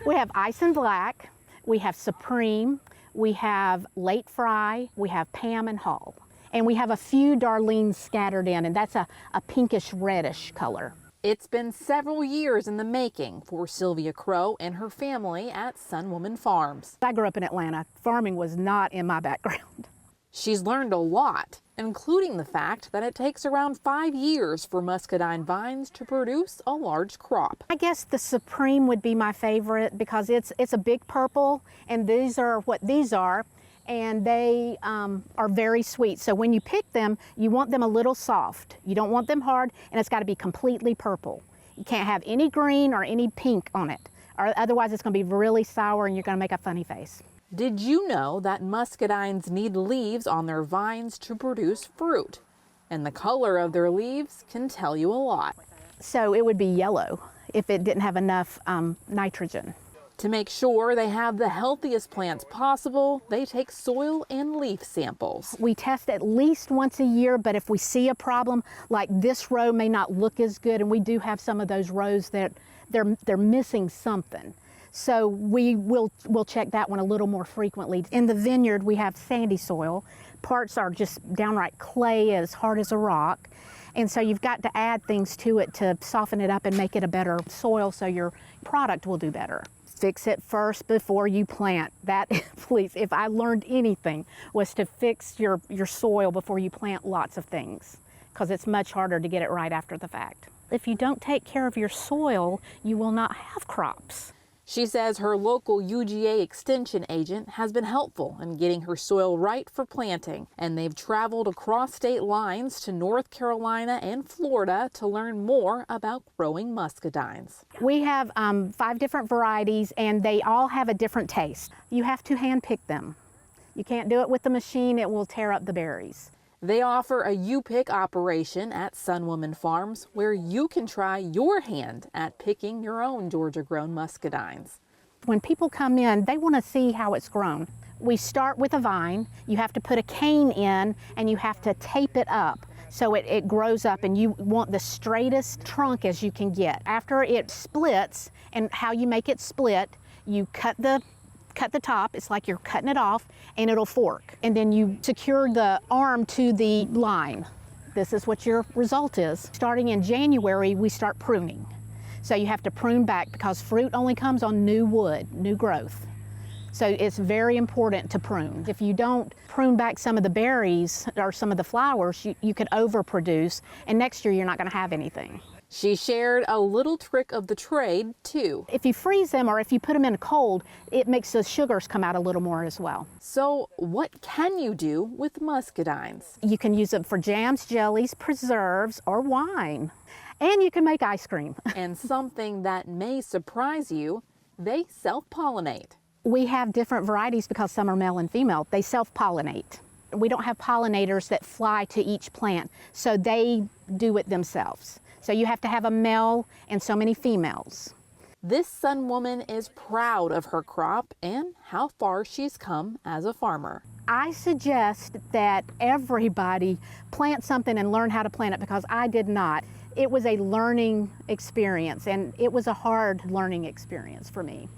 We have Ice and Black, we have Supreme, we have Late Fry, we have Pam and Hall. And we have a few Darlenes scattered in, and that's a pinkish reddish color. It's been several years in the making for Sylvia Crowe and her family at SunWoman Farms. I grew up in Atlanta. Farming was not in my background. She's learned a lot, including the fact that it takes around 5 years for muscadine vines to produce a large crop. I guess the Supreme would be my favorite because it's a big purple, and these are what these are. And they are very sweet. So when you pick them, you want them a little soft. You don't want them hard, and it's got to be completely purple. You can't have any green or any pink on it, or otherwise it's going to be really sour and you're going to make a funny face. Did you know that muscadines need leaves on their vines to produce fruit? And the color of their leaves can tell you a lot. So it would be yellow if it didn't have enough nitrogen. To make sure they have the healthiest plants possible, they take soil and leaf samples. We test at least once a year, but if we see a problem, like this row may not look as good, and we do have some of those rows that they're missing something. So we'll check that one a little more frequently. In the vineyard, we have sandy soil. Parts are just downright clay, as hard as a rock. And so you've got to add things to it to soften it up and make it a better soil so your product will do better. Fix it first before you plant. That, please, if I learned anything, was to fix your soil before you plant lots of things, because it's much harder to get it right after the fact. If you don't take care of your soil, you will not have crops. She says her local UGA extension agent has been helpful in getting her soil right for planting, and they've traveled across state lines to North Carolina and Florida to learn more about growing muscadines. We have 5 different varieties, and they all have a different taste. You have to hand pick them. You can't do it with the machine, it will tear up the berries. They offer a U-Pick operation at SunWoman Farms where you can try your hand at picking your own Georgia-grown muscadines. When people come in, they want to see how it's grown. We start with a vine. You have to put a cane in, and you have to tape it up so it grows up, and you want the straightest trunk as you can get. After it splits, and how you make it split, you cut the top, it's like you're cutting it off, and it'll fork. And then you secure the arm to the line. This is what your result is. Starting in January, we start pruning. So you have to prune back because fruit only comes on new wood, new growth. So it's very important to prune. If you don't prune back some of the berries or some of the flowers, you could overproduce, and next year you're not going to have anything. She shared a little trick of the trade, too. If you freeze them or if you put them in cold, it makes the sugars come out a little more as well. So what can you do with muscadines? You can use them for jams, jellies, preserves, or wine. And you can make ice cream. And something that may surprise you, they self-pollinate. We have different varieties because some are male and female. They self-pollinate. We don't have pollinators that fly to each plant, so they do it themselves. So you have to have a male and so many females. This SunWoman is proud of her crop and how far she's come as a farmer. I suggest that everybody plant something and learn how to plant it because I did not. It was a learning experience, and it was a hard learning experience for me.